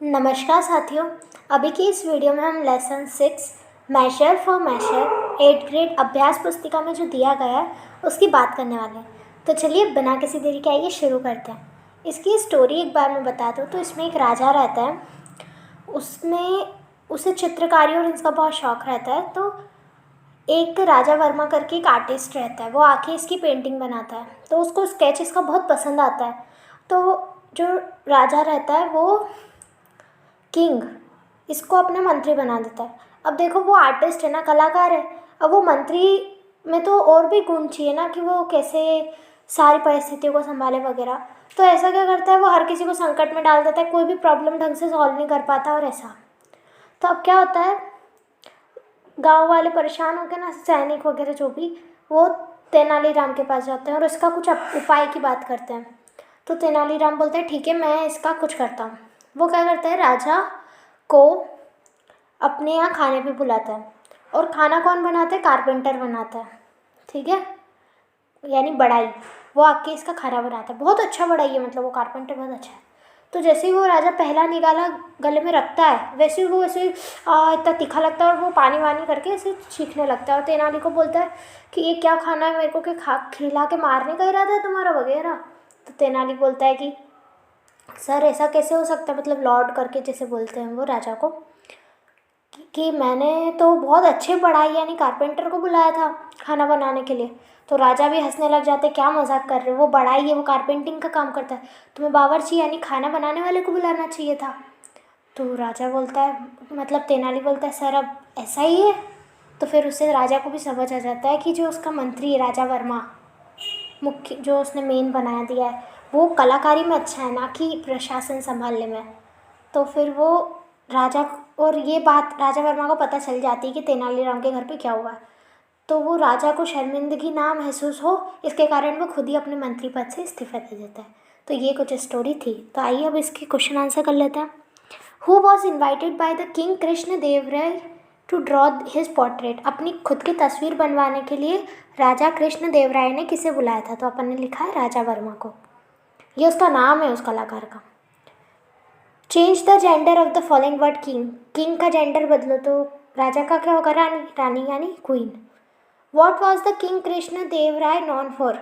नमस्कार साथियों। अभी की इस वीडियो में हम lesson 6 measure for measure 8th grade अभ्यास पुस्तिका में जो दिया गया है उसकी बात करने वाले हैं। तो चलिए बिना किसी देरी के आइए शुरू करते हैं। इसकी स्टोरी एक बार मैं बता दूँ तो इसमें एक राजा रहता है। उसे चित्रकारी और इसका बहुत शौक रहता है। तो एक राजा वर्मा करके एक आर्टिस्ट रहता है, वो आके इसकी पेंटिंग बनाता है। तो उसको स्केच इसका बहुत पसंद आता है। तो जो राजा रहता है वो किंग इसको अपना मंत्री बना देता है। अब देखो वो आर्टिस्ट है ना, कलाकार है। अब वो मंत्री में तो और भी गुण चाहिए ना कि वो कैसे सारी परिस्थितियों को संभाले वगैरह। तो ऐसा क्या करता है, वो हर किसी को संकट में डाल देता है, कोई भी प्रॉब्लम ढंग से सॉल्व नहीं कर पाता और ऐसा। तो अब क्या होता है, गांव वाले परेशान होकर ना, सैनिक वगैरह जो भी, वो तेनालीराम के पास जाते हैं और इसका कुछ उपाय की बात करते हैं। तो तेनालीराम बोलते हैं ठीक है मैं इसका कुछ करता हूँ। वो क्या करता है, राजा को अपने यहाँ खाने पे बुलाता है। और खाना कौन बनाता है, कारपेंटर बनाता है, ठीक है, यानी बढ़ाई। वो आके इसका खाना बनाता है, बहुत अच्छा बढ़ाई है, मतलब वो कारपेंटर बहुत अच्छा है। तो जैसे ही वो राजा पहला निगाला गले में रखता है वैसे ही वो इतना तीखा लगता है और वो पानी वानी करके ऐसे चीखने लगता है। और तेनाली को बोलता है कि ये क्या खाना है, मेरे को क्या खिला के मारने का इरादा है तुम्हारा वगैरह। तो तेनाली बोलता है कि सर ऐसा कैसे हो सकता है, मतलब लॉर्ड करके जैसे बोलते हैं वो राजा को, कि मैंने तो बहुत अच्छे बढ़ाई यानी कारपेंटर को बुलाया था खाना बनाने के लिए। तो राजा भी हंसने लग जाते, क्या मजाक कर रहे हो, वो बढ़ाई है, वो कारपेंटिंग का काम करता है, तुम्हें बावर्ची यानी खाना बनाने वाले को बुलाना चाहिए था। तो राजा बोलता है, मतलब तेनाली बोलता है सर अब ऐसा ही है। तो फिर उससे राजा को भी समझ आ जाता है कि जो उसका मंत्री है राजा वर्मा, मुख्य जो उसने मेन बना दिया है, वो कलाकारी में अच्छा है ना कि प्रशासन संभालने में। तो फिर वो राजा, और ये बात राजा वर्मा को पता चल जाती है कि तेनालीराम के घर पे क्या हुआ है। तो वो राजा को शर्मिंदगी ना महसूस हो इसके कारण वो खुद ही अपने मंत्री पद से इस्तीफा दे देता है। तो ये कुछ स्टोरी थी। तो आइए अब इसके क्वेश्चन आंसर कर लेते हैं। Who was invited by the king Krishna Dev Raya to draw his portrait. अपनी खुद की तस्वीर बनवाने के लिए राजा कृष्ण देव राय ने किसे बुलाया था, तो अपन ने लिखा है राजा वर्मा को। ये उसका नाम है उस कलाकार का। Change the gender of the following word king. King का जेंडर बदलो तो राजा का क्या होगा, रानी, रानी यानी queen. What was the king Krishna Dev Raya known for.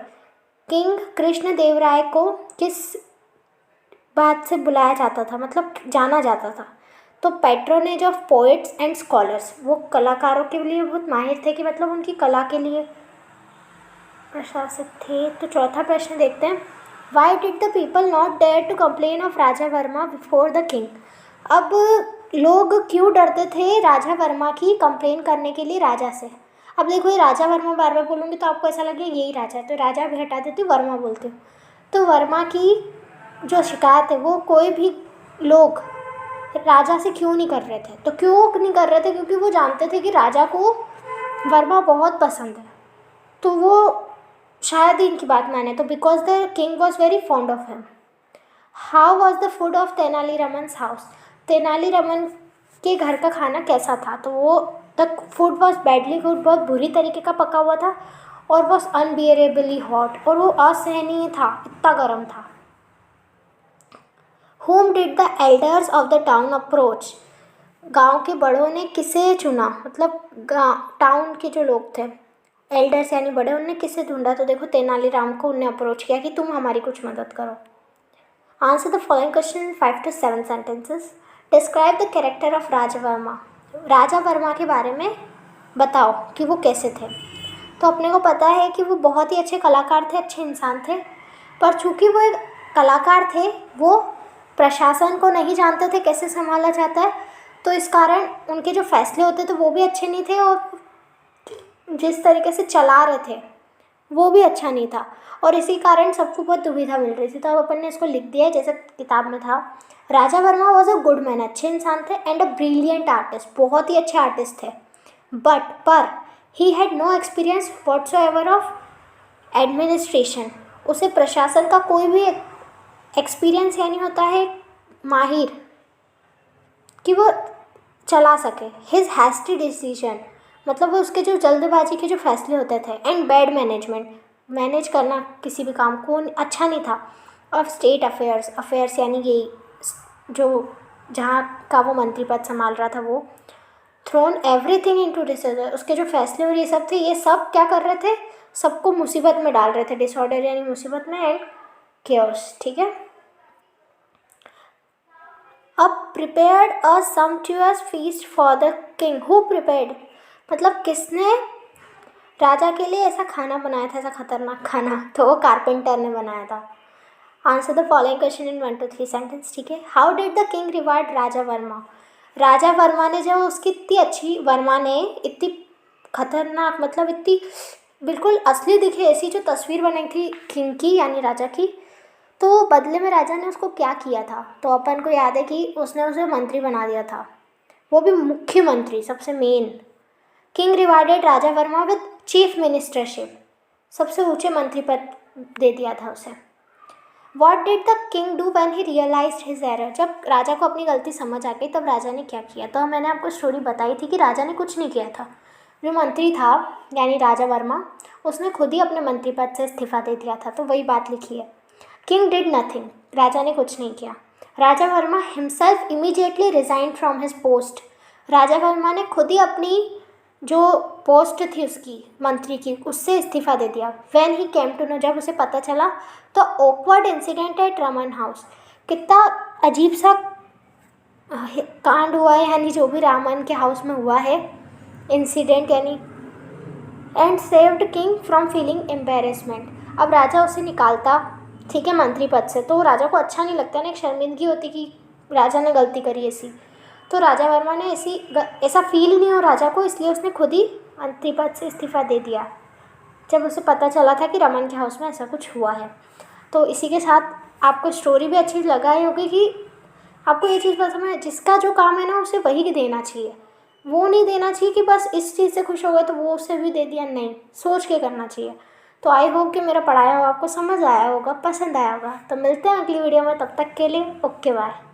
King Krishna देव राय को किस बात से बुलाया जाता था, मतलब जाना जाता था। तो patronage of poets and scholars, वो कलाकारों के लिए बहुत माहिर थे कि मतलब उनकी कला के लिए प्रशासित थे। तो चौथा प्रश्न देखते हैं, why did the people not dare to complain of Raja Verma before the king. अब लोग क्यों डरते थे राजा वर्मा की कंप्लेन करने के लिए राजा से। अब देखो ये राजा वर्मा बार बार बोलूँगी तो आपको ऐसा लगे यही राजा है, तो राजा भी हटा देती हूँ, वर्मा बोलती हूँ। तो वर्मा की जो शिकायत है वो कोई भी लोग राजा से क्यों नहीं कर रहे थे, तो क्यों नहीं कर रहे थे, क्योंकि वो जानते थे कि राजा को वर्मा बहुत पसंद है। तो वो शायद ही इनकी बात माने, तो because the king was very fond of him. How was the food of Tenali Raman house. Tenali Raman के घर का खाना कैसा था, तो वो the food was badly good, बहुत बुरी तरीके का पका हुआ था, और वॉज अनबियरेबली हॉट, और वो असहनीय था, इतना गर्म था। Whom did the elders of the town approach? गांव के बड़ों ने किसे चुना, मतलब टाउन के जो लोग थे, एल्डर्स यानी बड़े, उनने किसे ढूंढा, तो देखो तेनालीराम को उनने अप्रोच किया कि तुम हमारी कुछ मदद करो। Answer the following question in 5 to 7 sentences. Describe the character of Raja Varma. Raja Varma के बारे में बताओ कि वो कैसे थे। तो अपने को पता है कि वो बहुत ही अच्छे कलाकार थे, अच्छे इंसान थे, पर चूंकि वो एक कलाकार थे, वो प्रशासन को नहीं जानते थे कैसे संभाला जाता है, तो इस कारण उनके जो फैसले होते थे वो भी अच्छे नहीं थे, और जिस तरीके से चला रहे थे वो भी अच्छा नहीं था, और इसी कारण सबको बहुत दुविधा मिल रही थी। तो अब अपन ने इसको लिख दिया है जैसे किताब में था। Raja Varma was a good man, अच्छे इंसान थे, एंड अ ब्रिलियंट आर्टिस्ट, बहुत ही अच्छे आर्टिस्ट थे, पर he had no experience whatsoever of administration. उसे प्रशासन का कोई भी एक्सपीरियंस यानी होता है माहिर कि वो चला सके। हिज हैस्टी डिसीजन, मतलब वो उसके जो जल्दबाजी के जो फैसले होते थे, एंड बैड मैनेजमेंट, मैनेज करना किसी भी काम को अच्छा नहीं था, ऑफ स्टेट अफेयर्स, अफेयर्स यानी यही जो जहाँ का वो मंत्री पद संभाल रहा था वो, थ्रोन एवरीथिंग इनटू डिसऑर्डर, उसके जो फैसले और ये सब थे, ये सब क्या कर रहे थे, सबको मुसीबत में डाल रहे थे, डिसऑर्डर यानी मुसीबत में, एंड केओस, ठीक है। अब prepared a sumptuous feast for the king, who prepared, मतलब किसने राजा के लिए ऐसा खाना बनाया था, ऐसा खतरनाक खाना, तो वो कारपेंटर ने बनाया था। Answer the following question in 1 to 3 sentence, ठीक है। How did the king reward Raja Varma, Raja Verma ने जब उसकी इतनी अच्छी, वर्मा ने इतनी खतरनाक, मतलब इतनी बिल्कुल असली दिखे ऐसी जो तस्वीर बनाई थी किंग की यानी राजा की, तो बदले में राजा ने उसको क्या किया था, तो अपन को याद है कि उसने उसे मंत्री बना दिया था, वो भी मुख्यमंत्री, सबसे main. King rewarded Raja Verma with chief ministership, सबसे ऊंचे मंत्री पद दे दिया था उसे। What did the king do when he realize his error, जब राजा को अपनी गलती समझ आ गई तब राजा ने क्या किया, तो मैंने आपको स्टोरी बताई थी कि राजा ने कुछ नहीं किया था, जो मंत्री था यानी राजा वर्मा, उसने खुद ही अपने मंत्री पद से इस्तीफा दे दिया था, तो वही बात लिखी है। किंग डिड नथिंग, राजा ने कुछ नहीं किया। Raja Verma himself immediately resign from his post, Raja Verma ने खुद ही अपनी जो पोस्ट थी उसकी मंत्री की, उससे इस्तीफा दे दिया। When he came to know, जब उसे पता चला, तो awkward incident at Raman house, कितना अजीब सा कांड हुआ है, यानी जो भी रामन के हाउस में हुआ है इंसिडेंट यानी, and saved king from feeling embarrassment, अब राजा उसे निकालता, ठीक है, मंत्री पद से, तो राजा को अच्छा नहीं लगता ना, एक शर्मिंदगी होती कि राजा ने गलती करी ऐसी, तो राजा वर्मा ने ऐसा फील नहीं हो राजा को, इसलिए उसने खुद ही मंत्री पद से इस्तीफा दे दिया जब उसे पता चला था कि रमन के हाउस में ऐसा कुछ हुआ है। तो इसी के साथ आपको स्टोरी भी अच्छी लगा ही होगी कि आपको ये चीज़ पसंद है, जिसका जो काम है ना उसे वही देना चाहिए, वो नहीं देना चाहिए कि बस इस चीज़ से खुश हो गए तो वो उसे भी दे दिया, नहीं, सोच के करना चाहिए। तो आई होप कि मेरा पढ़ाया हुआ आपको समझ आया होगा, पसंद आया होगा। तो मिलते हैं अगली वीडियो में, तब तक के लिए ओके बाय।